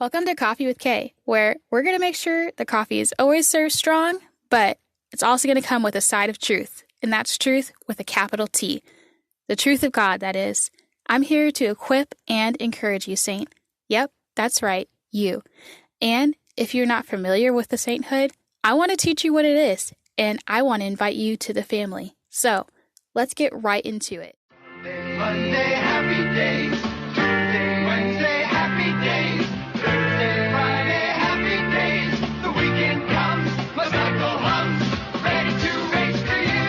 Welcome to Coffee with Kay, where we're going to make sure the coffee is always served strong, but it's also going to come with a side of truth, and that's truth with a capital T. The truth of God, that is. I'm here to equip and encourage you, Saint. Yep, that's right, you. And if you're not familiar with the sainthood, I want to teach you what it is, and I want to invite you to the family. So, let's get right into it. Monday, happy days. Tuesday, Wednesday, happy days. Thursday, Friday, happy days. The weekend comes, my cycle hums, ready to race to you.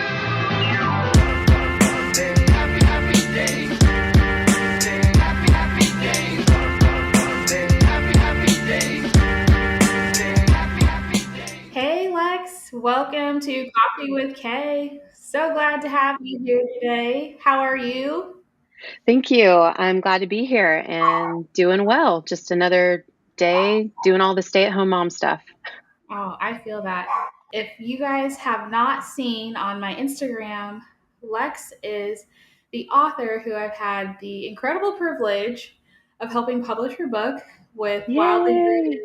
Monday, happy days. Tuesday, happy days. Monday, happy days. Tuesday, happy days. Hey Lex, welcome to Coffee with Kay. So glad to have you here today. How are you? Thank you. I'm glad to be here and doing well. Just another day doing all the stay-at-home mom stuff. Oh, I feel that. If you guys have not seen on my Instagram, Lex is the author who I've had the incredible privilege of helping publish her book with Wildly Yay! Rooted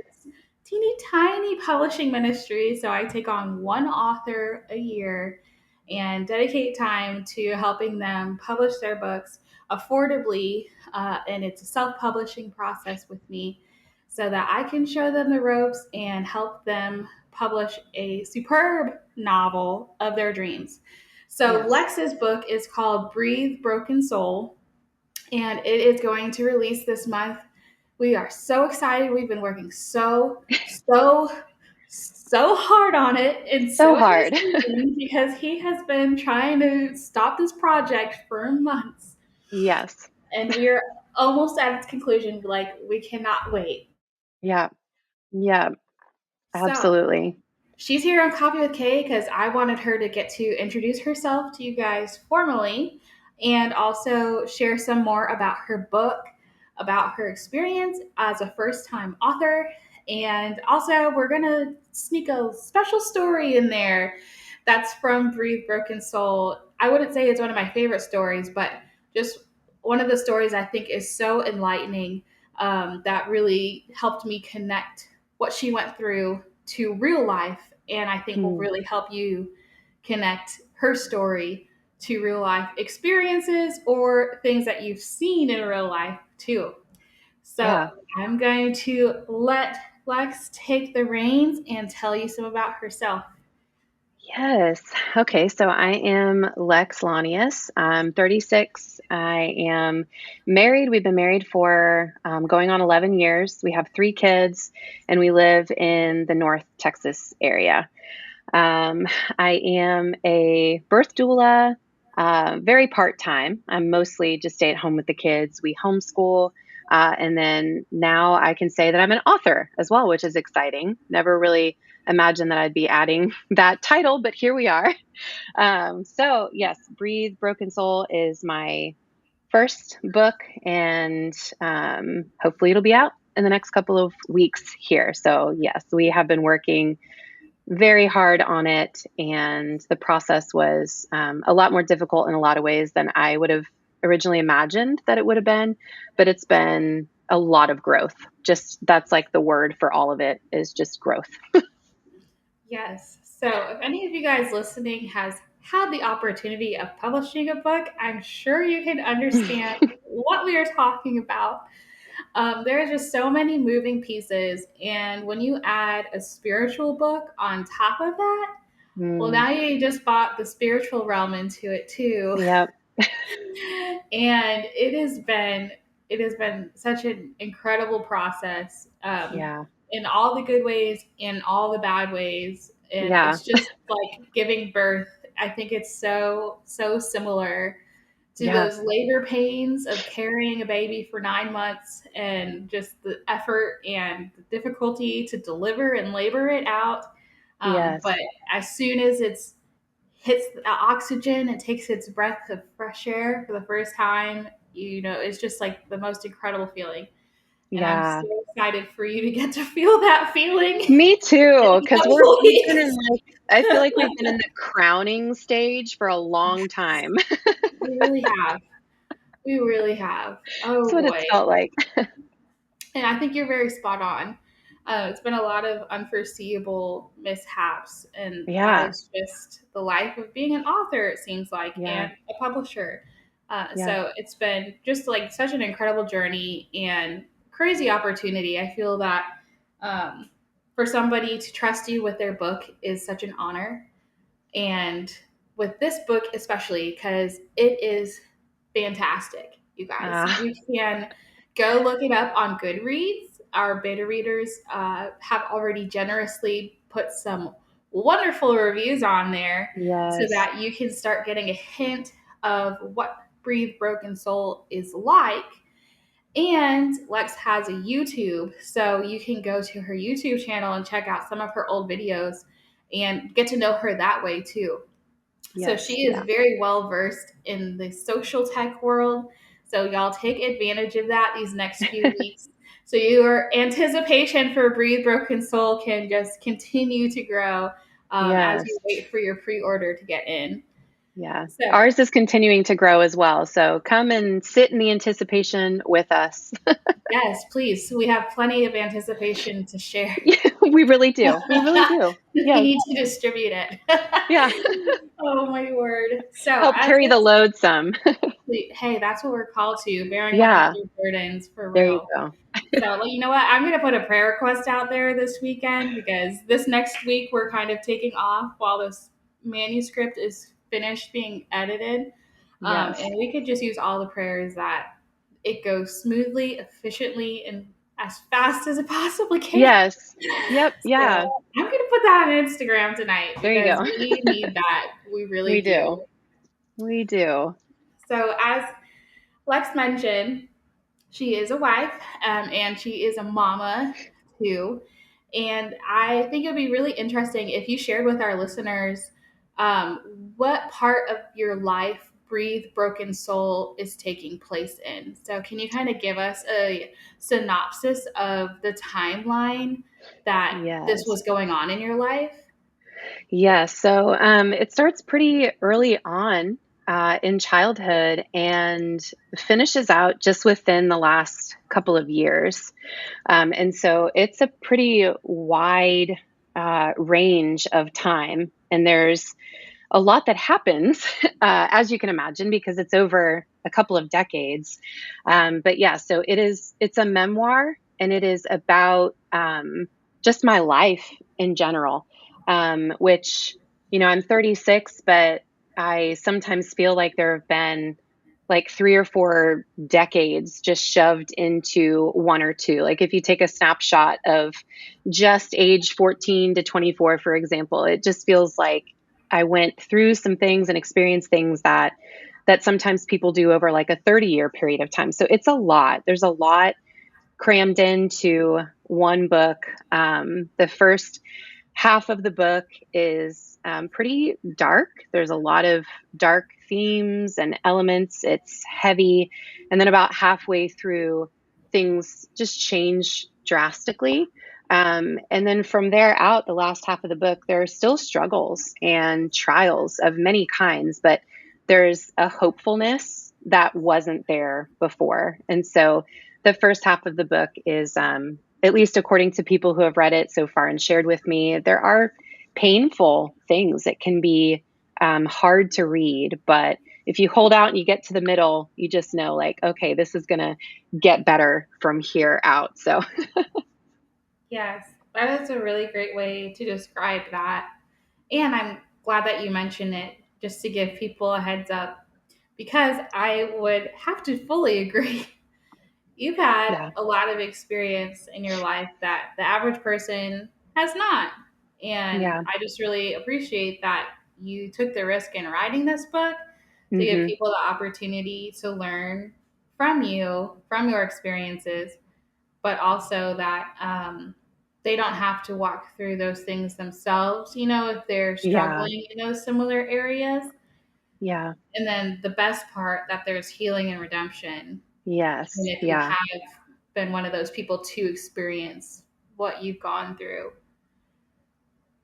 teeny tiny publishing ministry. So I take on one author a year and dedicate time to helping them publish their books affordably. And it's a self-publishing process with me so that I can show them the ropes and help them publish a superb novel of their dreams. So Yes. Lex's book is called Breathe Broken Soul, and it is going to release this month. We are so excited. We've been working so hard on it, and So so has hard. Ethan, because he has been trying to stop this project for months, Yes. and we're almost at its conclusion. Like, we cannot wait. Yeah. Yeah. So Absolutely. she's here on Coffee with Kay because I wanted her to get to introduce herself to you guys formally and also share some more about her book, about her experience as a first-time author. And also, we're going to sneak a special story in there that's from Breathe Broken Soul. I wouldn't say it's one of my favorite stories, but just one of the stories I think is so enlightening, that really helped me connect what she went through to real life, and I think will Hmm. really help you connect her story to real life experiences or things that you've seen in real life too. So Yeah. I'm going to let Lex take the reins and tell you some about herself. Yes. Okay. So I am Lex Launius. I'm 36. I am married. We've been married for going on 11 years. We have 3 kids, and we live in the North Texas area. Um, I am a birth doula, very part-time. I'm mostly just stay at home with the kids. We homeschool. And then now I can say that I'm an author as well, which is exciting. Never really imagined that I'd be adding that title, but here we are. So yes, Breathe Broken Soul is my first book, and hopefully it'll be out in the next couple of weeks here. So yes, we have been working very hard on it, and the process was a lot more difficult in a lot of ways than I would have originally imagined that it would have been, but it's been a lot of growth. Just that's like the word for all of it is just growth. Yes. So if any of you guys listening has had the opportunity of publishing a book, I'm sure you can understand what we are talking about. There's just so many moving pieces. And when you add a spiritual book on top of that, well, Mm, now you just bought the spiritual realm into it too. yep. And it has been such an incredible process, Yeah. in all the good ways and all the bad ways. And Yeah. it's just like giving birth. I think it's so similar to Yeah. those labor pains of carrying a baby for 9 months and just the effort and the difficulty to deliver and labor it out. Yes. But as soon as it's hits the oxygen and takes its breath of fresh air for the first time, it's just like the most incredible feeling. And I'm so Yeah. excited for you to get to feel that feeling Me in too, a because couple we've been in weeks. like I feel like we've been in the crowning stage for a long time. We really have. We really have. That's Oh what boy. it's felt like. And I think you're very spot on. It's been a lot of unforeseeable mishaps, and that Yeah. is just the life of being an author, it seems like, Yeah. and a publisher. Yeah. So it's been just like such an incredible journey and crazy opportunity. I feel that um, for somebody to trust you with their book is such an honor. And with this book, especially, because it is fantastic, you guys. Uh, You can go look it up on Goodreads. Our beta readers have already generously put some wonderful reviews on there so yes. that you can start getting a hint of what Breathe Broken Soul is like. And Lex has a YouTube, so you can go to her YouTube channel and check out some of her old videos and get to know her that way too. So Yes. she is Yeah. very well versed in the social tech world. So y'all take advantage of that these next few weeks. So your anticipation for Breathe Broken Soul can just continue to grow as Yes. you wait for your pre-order to get in. Yeah. So Ours is continuing to grow as well. So come and sit in the anticipation with us. yes, please. We have plenty of anticipation to share. We really do. We really do. We Yes. need to distribute it. Yeah. Oh my word. So Help as carry the this, load some. hey, that's what we're called to, bearing one Yeah. another's burdens for There you real. go. So, well, you know what? I'm going to put a prayer request out there this weekend because this next week we're kind of taking off while this manuscript is finished being edited. Yes. And we could just use all the prayers that it goes smoothly, efficiently, and as fast as it possibly can. Yes. Yep. So Yeah. I'm going to put that on Instagram tonight There you because go. we need that. We really We do. do. We do. So, as Lex mentioned, she is a wife and she is a mama too. And I think it would be really interesting if you shared with our listeners what part of your life Breathe Broken Soul is taking place in. So, can you kind of give us a synopsis of the timeline that this Yes. was going on in your life? Yes. So it starts pretty early on in childhood and finishes out just within the last couple of years. And so it's a pretty wide range of time. And there's a lot that happens, as you can imagine, because it's over a couple of decades. But yeah, so it's a memoir and it is about just my life in general, which, I'm 36, but I sometimes feel like there have been like 3 or 4 decades just shoved into one or two. Like if you take a snapshot of just age 14 to 24, for example, it just feels like I went through some things and experienced things that sometimes people do over like a 30-year period of time. So it's a lot. There's a lot crammed into one book. The first half of the book is pretty dark. There's a lot of dark themes and elements. It's heavy. And then about halfway through, things just change drastically. And then from there out, the last half of the book, there are still struggles and trials of many kinds, but there's a hopefulness that wasn't there before. And so the first half of the book is, at least according to people who have read it so far and shared with me, there are painful things. It can be hard to read, but if you hold out and you get to the middle, you just know, like, okay, this is going to get better from here out. So, Yes, that is a really great way to describe that. And I'm glad that you mentioned it just to give people a heads up because I would have to fully agree. You've had yeah, a lot of experience in your life that the average person has not. And yeah, I just really appreciate that you took the risk in writing this book to give hmm, people the opportunity to learn from you, from your experiences, but also that they don't have to walk through those things themselves, if they're yeah, struggling in those similar areas. yeah, And then the best part that there's healing and redemption. And yes, if you yeah, have been one of those people to experience what you've gone through.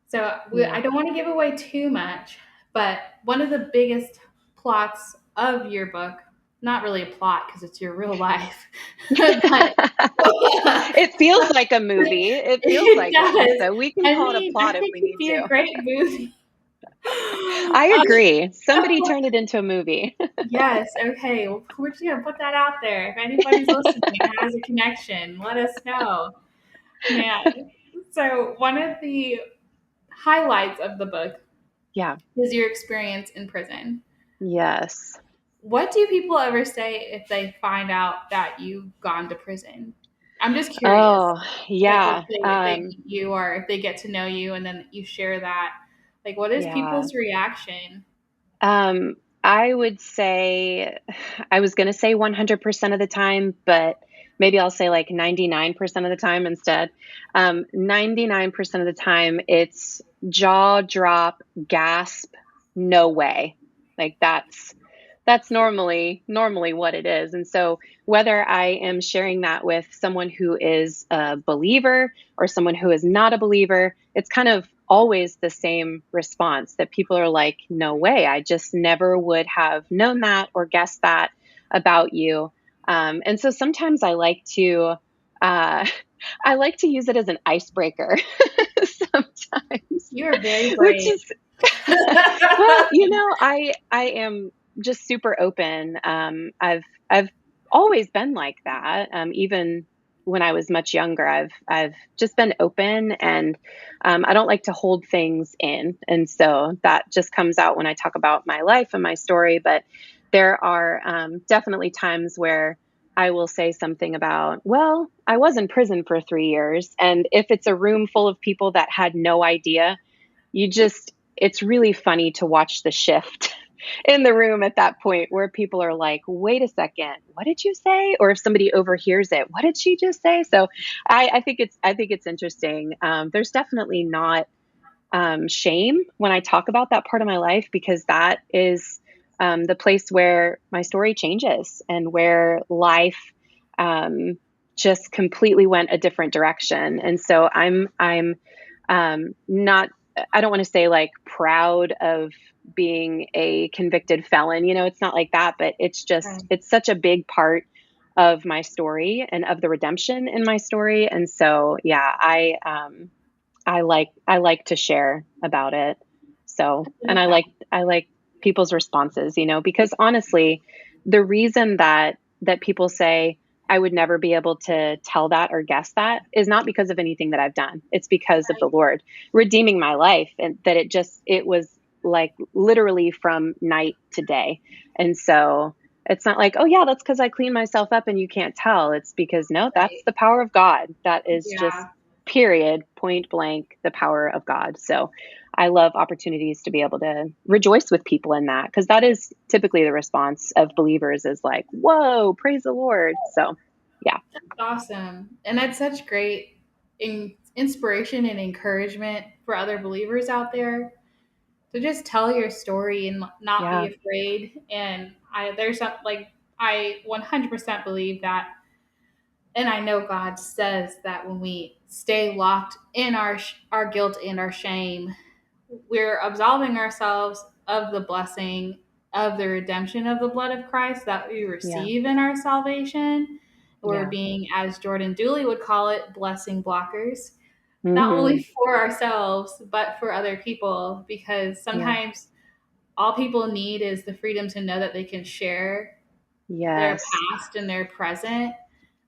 So yeah, I don't want to give away too much, but one of the biggest plots of your book, not really a plot because it's your real life, but It feels like a movie. It feels it like one. does. So we can I call it a mean, I plot if think we it'd need be a to. great movie. I Um, agree. Somebody turned it into a movie. yes. Okay. Well, we're just gonna put that out there. If anybody's listening and has a connection, let us know. Man. So one of the highlights of the book Yeah. is your experience in prison. Yes. What do people ever say if they find out that you've gone to prison? I'm just curious. Oh, Like yeah. if they meet you or if they get to know you and then you share that, like what is Yeah. people's reaction? Um, I would say I was gonna say 100% of the time, but maybe I'll say like 99% of the time instead. 99% of the time, it's jaw drop, gasp, no way. Like that's normally what it is. And so whether I am sharing that with someone who is a believer or someone who is not a believer, it's kind of always the same response that people are like, no way, I just never would have known that or guessed that about you. And so sometimes uh, I like to use it as an icebreaker sometimes, You are very which brave. is well, I am just super open. I've always been like that. Even when I was much younger, I've just been open, and I don't like to hold things in, and so that just comes out when I talk about my life and my story. But there are definitely times where I will say something about, well, I was in prison for 3 years, and if it's a room full of people that had no idea, it's really funny to watch the shift in the room at that point where people are like, wait a second, what did you say? Or if somebody overhears it, what did she just say? So I think it's interesting. There's definitely not shame when I talk about that part of my life, because that is the place where my story changes and where life um, just completely went a different direction. And so I'm not, I don't want to say like proud of being a convicted felon. It's not like that, but Right. it's such a big part of my story and of the redemption in my story. And so, yeah, I like to share about it. So, I and love that. I like people's responses, because honestly, the reason that people say I would never be able to tell that or guess that is not because of anything that I've done. It's because of the Lord redeeming my life, and that it was like literally from night to day. And so it's not like, oh yeah, that's because I clean myself up and you can't tell. It's because no, that's Right. the power of God. That is just Yeah. period, point blank, the power of God. So I love opportunities to be able to rejoice with people in that, because that is typically the response of believers is like, whoa, praise the Lord. So yeah, Awesome. And that's such great inspiration and encouragement for other believers out there to just tell your story and not be yeah, afraid. And there's something like I 100% believe that, and I know God says that when we stay locked in our guilt and our shame, we're absolving ourselves of the blessing of the redemption of the blood of Christ that we yeah, receive in our salvation. We're yeah. being, as Jordan Dooley would call it, blessing blockers, not Hmm. only for ourselves, but for other people, because Yeah. sometimes all people need is the freedom to know that they can share their Yes. past and their present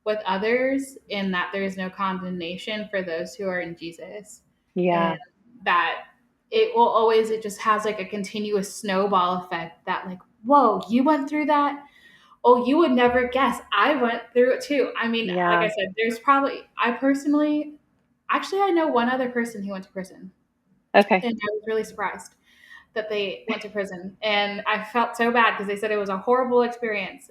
with others, and that there is no condemnation for those who are in Jesus. And Yeah. that it just has like a continuous snowball effect that, like, whoa, you went through that? Oh, you would never guess. I went through it too. I mean, like I Yeah. said, there's probably, I personally, actually, I know one other person who went to prison, Okay. and I was really surprised that they went to prison. And I felt so bad because they said it was a horrible experience,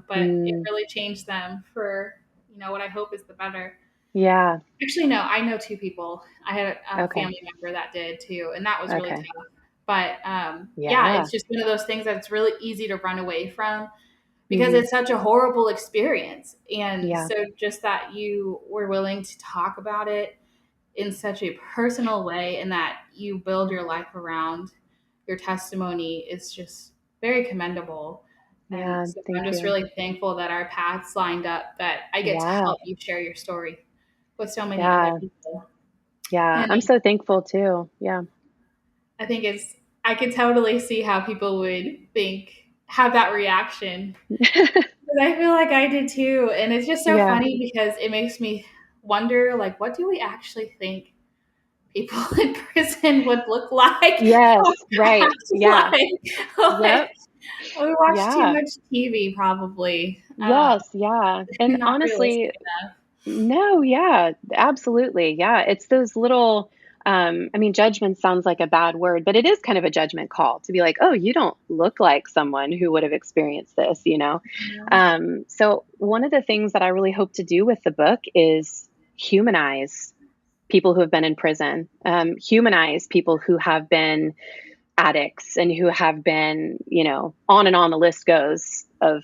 but it Mm, really changed them for, what I hope is the better. yeah. Actually, no, I know two people. I had a Okay. family member that did too, and that was really Okay. tough. But yeah, Yeah. it's just one of those things that's really easy to run away from because Hmm. it's such a horrible experience. And Yeah. so just that you were willing to talk about it in such a personal way and that you build your life around your testimony is just very commendable. And Yeah. so I'm Thank just you. really thankful that our paths lined up, that I get to Yeah. help you share your story with so many other Yeah. people. Yeah. And I'm so thankful too. Yeah. I think I could totally see how people would have that reaction. But I feel like I did too. And it's just so Yeah. funny because it makes me wonder, like, what do we actually think people in prison would look like Yes. or Right. act Yeah. like? Yep. Like, we watch too Yeah. much TV, probably. Yes. Yeah. And Not realistic honestly, enough. no, yeah, absolutely. Yeah. It's those little, I mean, judgment sounds like a bad word, but it is kind of a judgment call to be like, oh, you don't look like someone who would have experienced this, you know? Yeah. So, one of the things that I really hope to do with the book is humanize people who have been in prison, humanize people who have been addicts and who have been, on and on the list goes of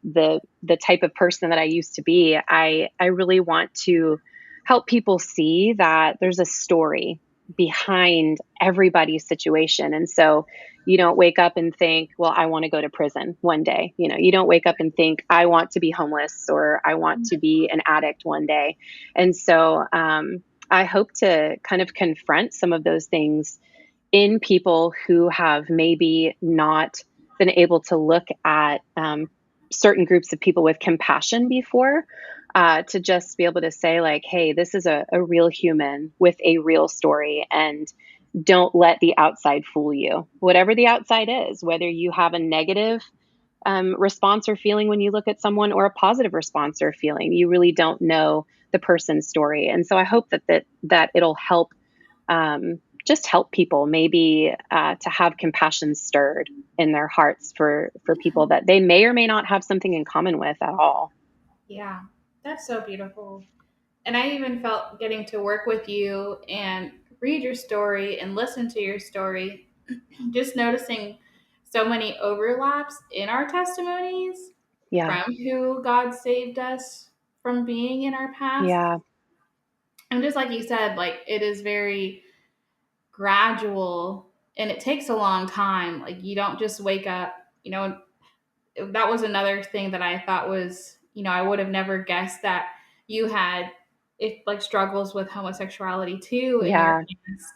the type of person that I used to be. I really want to help people see that there's a story behind everybody's situation. And so you don't wake up and think, well, I want to go to prison one day. You don't wake up and think, I want to be homeless or I want to be an addict one day. And so I hope to kind of confront some of those things in people who have maybe not been able to look at certain groups of people with compassion before, to just be able to say, like, hey, this is a real human with a real story. And don't let the outside fool you. Whatever the outside is, whether you have a negative response or feeling when you look at someone or a positive response or feeling, you really don't know the person's story. And so I hope that it'll help, just help people maybe to have compassion stirred in their hearts for people that they may or may not have something in common with at all. Yeah, that's so beautiful. And I even felt getting to work with you and read your story and listen to your story, just noticing so many overlaps in our testimonies Yeah, from who God saved us from being in our past. yeah, And just like you said, like it is very gradual and it takes a long time. Like you don't just wake up, that was another thing that I thought was, I would have never guessed that you had like struggles with homosexuality too in your yeah, past,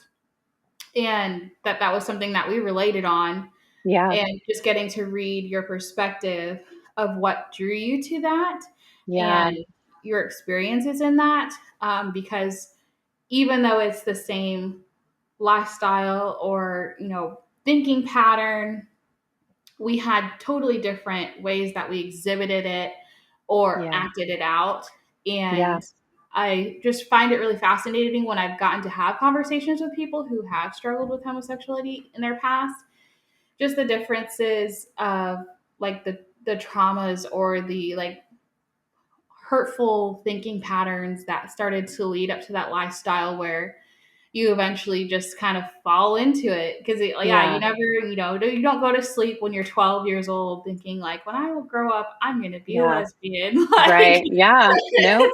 and that was something that we related on, yeah, and just getting to read your perspective of what drew you to that yeah, and your experiences in that, because even though it's the same lifestyle or thinking pattern, we had totally different ways that we exhibited it or yeah, acted it out. yeah, And I just find it really fascinating when I've gotten to have conversations with people who have struggled with homosexuality in their past, just the differences of like the traumas or the like hurtful thinking patterns that started to lead up to that lifestyle where you eventually just kind of fall into it because yeah, you yeah, never, you don't go to sleep when you're 12 years old thinking like, when I will grow up I'm going to be a yeah. lesbian. Like Right. Yeah. Nope.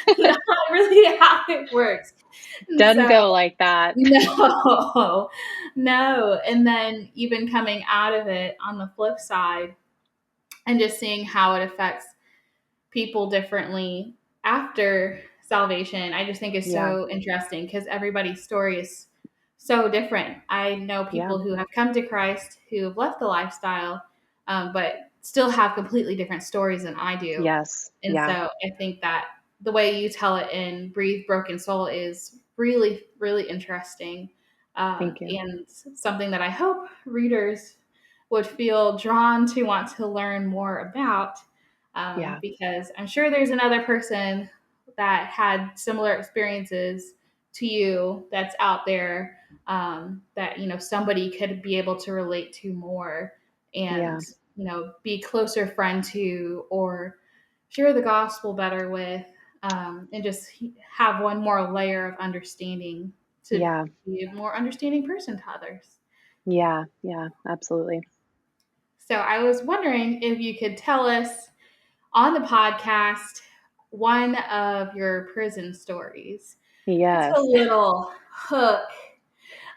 it's not really how it works. And Doesn't so go like that. no, no. And then even coming out of it on the flip side and just seeing how it affects people differently after salvation, I just think is Yeah. so interesting because everybody's story is so different. I know Yeah. people who have come to Christ who have left the lifestyle, but still have completely different stories than I do. Yes. And Yeah. so I think that the way you tell it in Breathe Broken Soul is really, really interesting, Thank you. and something that I hope readers would feel drawn to want to learn more about, Yeah. because I'm sure there's another person that had similar experiences to you that's out there, that somebody could be able to relate to more Yeah. and be closer friend to or share the gospel better with, and just have one more layer of understanding to Yeah. be a more understanding person to others. Yeah. Yeah. Absolutely. So I was wondering if you could tell us on the podcast one of your prison stories. Just a Yes. little hook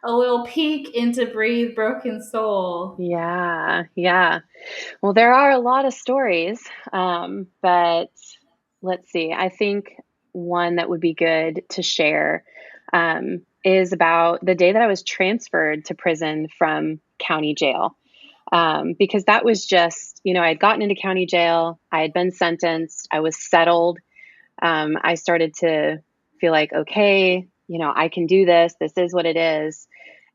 a little peek into Breathe Broken Soul. Yeah, yeah. Well, there are a lot of stories, but let's see. I think one that would be good to share is about the day that I was transferred to prison from county jail. Because that was just, I had gotten into county jail, I had been sentenced, I was settled. I started to feel like, okay, I can do this. This is what it is.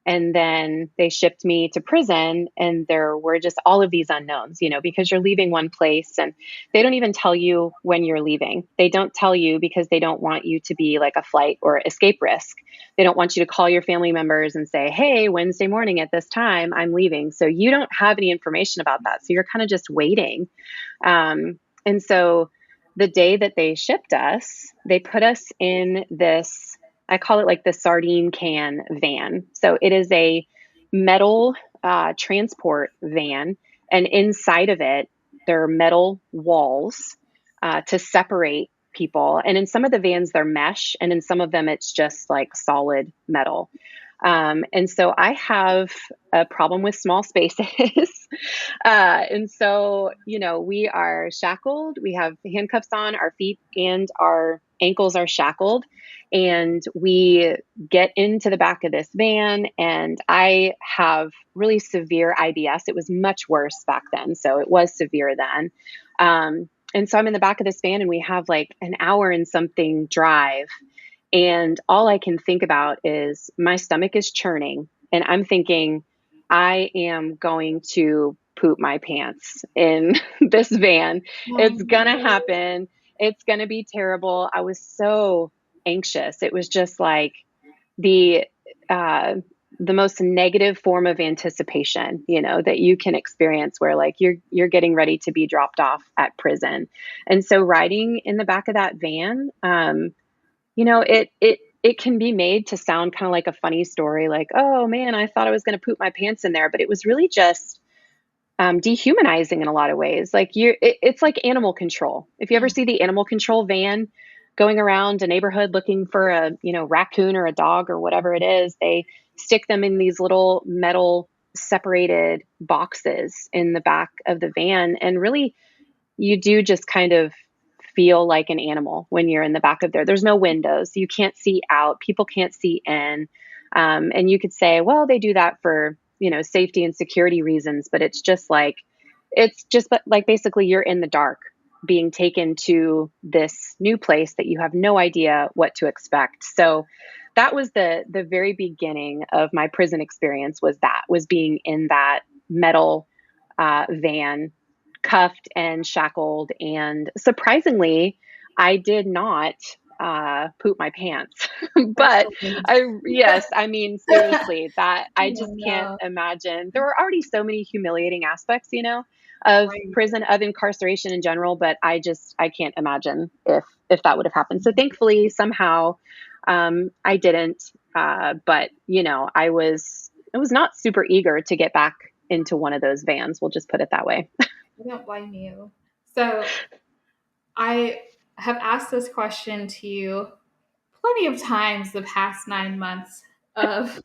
And then they shipped me to prison, and there were just all of these unknowns, because you're leaving one place and they don't even tell you when you're leaving. They don't tell you because they don't want you to be like a flight or escape risk. They don't want you to call your family members and say, hey, Wednesday morning at this time, I'm leaving. So you don't have any information about that. So you're kind of just waiting. And so the day that they shipped us, they put us in this, I call it like the sardine can van. So it is a metal transport van. And inside of it, there are metal walls to separate people. And in some of the vans, they're mesh, and in some of them, it's just like solid metal. And so I have a problem with small spaces. And so, we are shackled. We have handcuffs on, our feet and our ankles are shackled. And we get into the back of this van, and I have really severe IBS. It was much worse back then. So it was severe then. And so I'm in the back of this van, and we have like an hour and something drive. And all I can think about is my stomach is churning, and I'm thinking, I am going to poop my pants in this van. Oh, It's going to happen. It's going to be terrible. I was so anxious. It was just like the, uh, the most negative form of anticipation, that you can experience, where like you're getting ready to be dropped off at prison. And so riding in the back of that van, it can be made to sound kind of like a funny story, like, oh man, I thought I was going to poop my pants in there, but it was really just dehumanizing in a lot of ways. Like it's like animal control. If you ever see the animal control van going around a neighborhood looking for a raccoon or a dog or whatever it is, they stick them in these little metal separated boxes in the back of the van, and really you do just kind of feel like an animal when you're in the back of there. There's no windows. You can't see out. People can't see in. And you could say, well, they do that for, safety and security reasons, but it's just like basically you're in the dark being taken to this new place that you have no idea what to expect. So that was the very beginning of my prison experience, was being in that metal van, cuffed and shackled. And surprisingly, I did not poop my pants. that's But so good. yes, I mean, seriously, that I Oh just can't no. imagine. There were already so many humiliating aspects, of Right. prison, of incarceration in general, but I can't imagine if that would have happened. So thankfully, somehow, I didn't. But I was not super eager to get back into one of those vans. We'll just put it that way. I don't blame you. So I have asked this question to you plenty of times the past 9 months of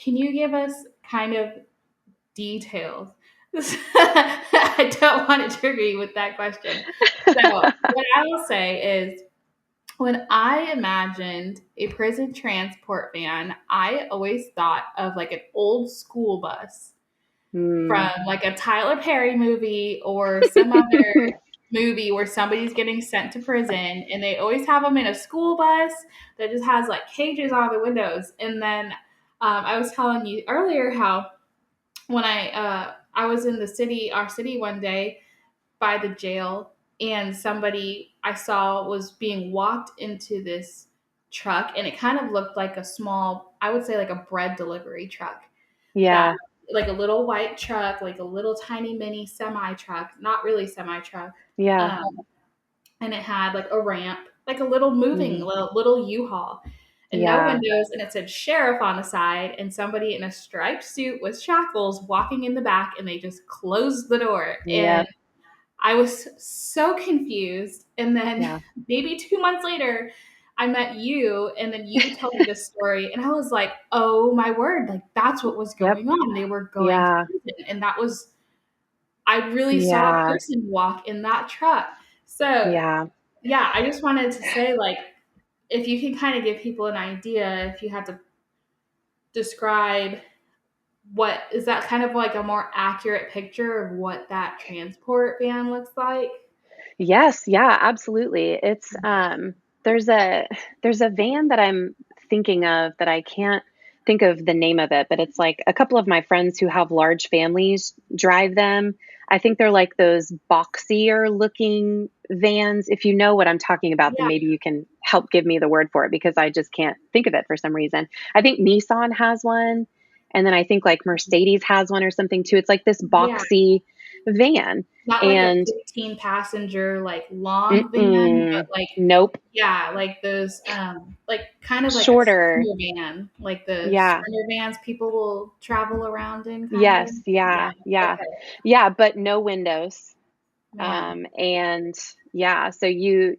can you give us kind of details? I don't want to trigger you with that question. So what I will say is when I imagined a prison transport van, I always thought of like an old school bus from Mm. like a Tyler Perry movie or some other movie where somebody's getting sent to prison, and they always have them in a school bus that just has like cages on the windows. And then I was telling you earlier how when I was in our city one day by the jail, and somebody I saw was being walked into this truck, and it kind of looked like a small, I would say like a bread delivery truck, that Yeah, like a little white truck, like a little tiny mini semi truck, not really semi truck. yeah. Um, and it had like a ramp, like a little moving Mhm. little U-Haul, and no Yeah, windows, and it said sheriff on the side, and somebody in a striped suit with shackles walking in the back, and they just closed the door. And yep, I was so confused. And then yeah. maybe 2 months later, I met you, and then you tell me this story, and I was like, oh my word, like that's what was Yep. going on. They were going to Yeah. prison, and that was, I really saw a Yeah. person walk in that truck. So Yeah. yeah, I just wanted to say, like, if you can kind of give people an idea, if you had to describe what is that, kind of like a more accurate picture of what that transport van looks like? Yes, yeah, absolutely. It's there's a there's a van that I'm thinking of that I can't think of the name of it, but it's like a couple of my friends who have large families drive them. I think they're like those boxier looking vans. If you know what I'm talking about, then Yeah, maybe you can help give me the word for it because I just can't think of it for some reason. I think Nissan has one, and then I think like Mercedes has one or something too. It's like this yeah. boxy van. Not like a And 15 passenger, like long van, but mm-mm. like, Nope. yeah, like those, like kind of like a Shorter. sprinter van, like the Yeah. sprinter vans people will travel around in, kind of. Yes. Yeah. Yeah. Yeah. Okay. Yeah. But no windows. Man. And yeah, so you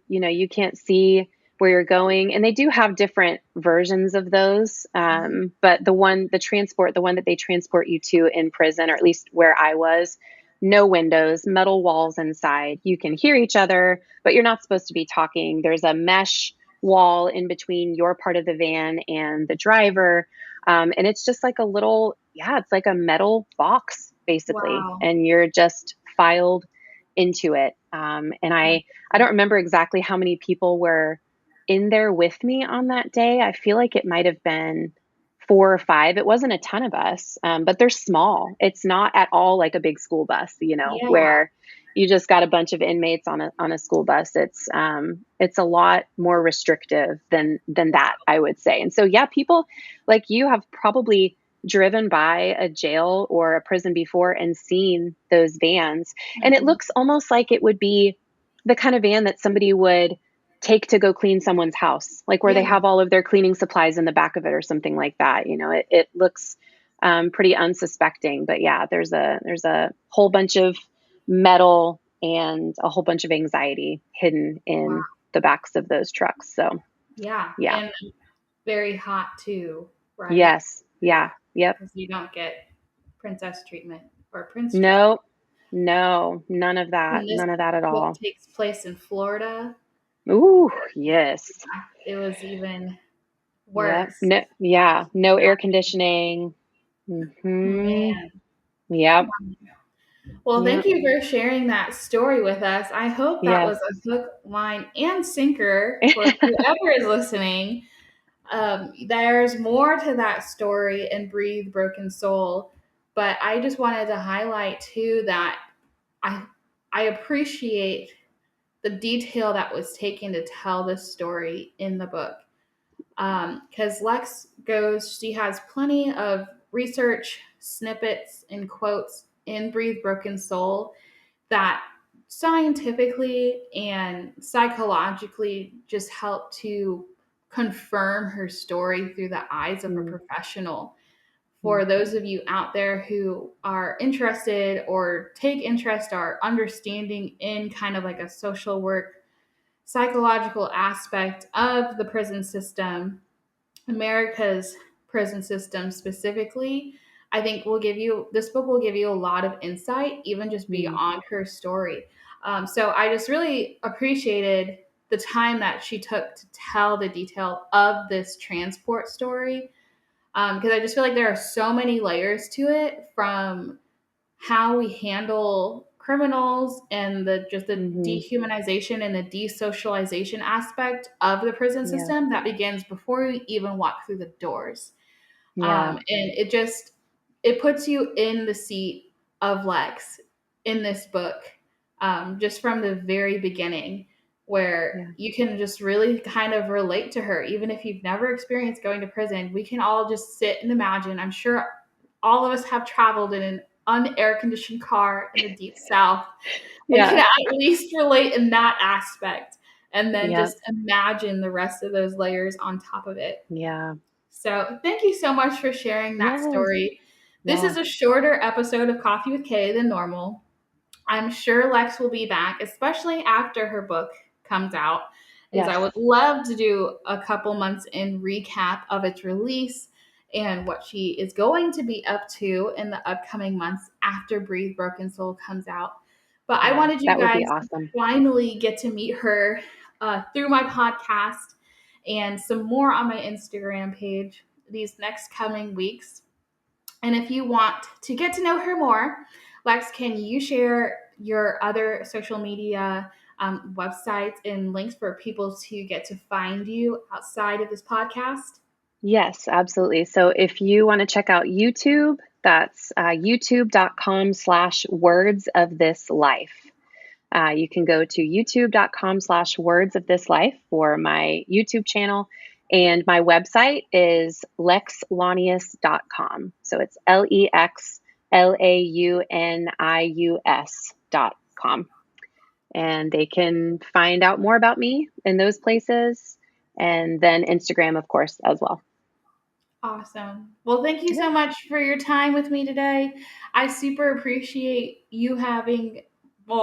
can't see where you're going. And they do have different versions of those. But the transport, the one that they transport you to in prison, or at least where I was, no windows, metal walls inside. You can hear each other, but you're not supposed to be talking. There's a mesh wall in between your part of the van and the driver. And it's just like a little, yeah, it's like a metal box basically. Wow. And you're just filed into it. And I don't remember exactly how many people were in there with me on that day. I feel like it might have been 4 or 5. It wasn't a ton of us, but they're small. It's not at all like a big school bus, Yeah. where you just got a bunch of inmates on a school bus. It's a lot more restrictive than that, I would say. And so yeah, people like you have probably driven by a jail or a prison before and seen those vans. And it Mhm. looks almost like it would be the kind of van that somebody would take to go clean someone's house, like where they Yeah. have all of their cleaning supplies in the back of it or something like that. It looks pretty unsuspecting, but yeah, there's a whole bunch of metal and a whole bunch of anxiety hidden Wow. in the backs of those trucks. So Yeah. yeah, And very hot too, right? yes, yeah, yep. Because you don't get princess treatment or prince treatment. No, no, And this none of that at book all. takes place in Florida. Ooh, yes. It was even Yep. worse. No, yeah, no air conditioning. Mhm. Man. Yep. Well, thank Yep. you for sharing that story with us. I hope that was Yes. a hook, line, and sinker for whoever is listening. There's more to that story in Breathe Broken Soul, but I just wanted to highlight too that I I appreciate the detail that was taken to tell this story in the book. Because Lex goes, she has plenty of research snippets and quotes in Breathe Broken Soul that scientifically and psychologically just help to confirm her story through the eyes of a Mm, professional. For mm, those of you out there who are interested or take interest or understanding in kind of like a social work psychological aspect of the prison system, America's prison system specifically, I think will give you, this book will give you a lot of insight, even just mm, beyond her story. So I just really appreciated the time that she took to tell the detail of this transport story, because I just feel like there are so many layers to it, from how we handle criminals and the just the mhm. dehumanization and the desocialization aspect of the prison Yeah. system that begins before we even walk through the doors. Yeah. And it just, it puts you in the seat of Lex in this book, just from the very beginning, where Yeah. you can just really kind of relate to her, even if you've never experienced going to prison. We can all just sit and imagine. I'm sure all of us have traveled in an unair conditioned car in the deep south and can Yeah. at least relate in that aspect, and then Yep. just imagine the rest of those layers on top of it. Yeah. So thank you so much for sharing that Yes. story. This Yeah. is a shorter episode of Coffee with Kay than normal. I'm sure Lex will be back, especially after her book comes out. is I Yes. would love to do a couple months in recap of its release and what she is going to be up to in the upcoming months after Breathe Broken Soul comes out. But I Yeah, wanted you that would guys be to awesome. finally get to meet her through my podcast and some more on my Instagram page these next coming weeks. And if you want to get to know her more, Lex, can you share your other social media websites and links for people to get to find you outside of this podcast? Yes, absolutely. So if you want to check out YouTube, that's youtube.com/words of this life. You can go to youtube.com/words of this life for my YouTube channel. And my website is lexlaunius.com. So it's LEXLAUNIUS.com. And they can find out more about me in those places. And then Instagram, of course, as well. Awesome. Well, thank you Yeah. so much for your time with me today. I super appreciate you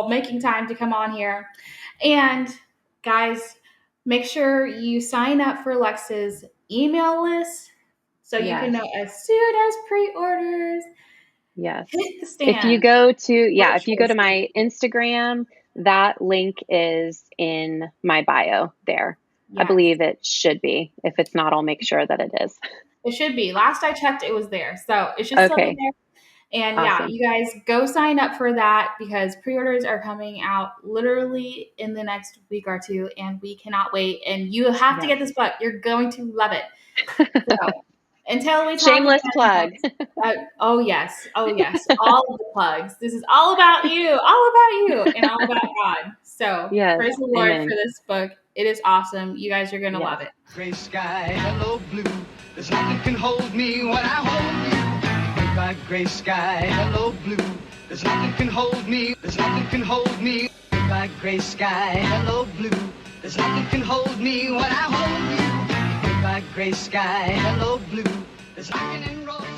making time to come on here. And guys, make sure you sign up for Lex's email list so you can Yes. know as soon as pre-orders Yes. hit the If you stand. go to, What yeah, a if you go to choice. my Instagram, that link is in my bio there. I Yes, believe it should be. If it's not, I'll make sure that it is. it should be. Last I checked, it was there. So it should still be Okay. there. And yeah, Awesome. you guys go sign up for that because pre-orders are coming out literally in the next week or two, and we cannot wait. And you have to Yes. get this book. You're going to love it. So until we talk Shameless again, plug. oh yes, all of the plugs. This is all about you, and all about God. So Yes. praise the Lord for Amen. this book. It is awesome. You guys are gonna Yes. love it. Gray sky, hello blue. There's nothing can hold me when I hold you. Goodbye, gray sky, hello blue. There's nothing can hold me. There's nothing can hold me. Goodbye, gray sky, hello blue. There's nothing can hold me when I hold you. Goodbye, gray sky, hello blue. There's rocking and rolling.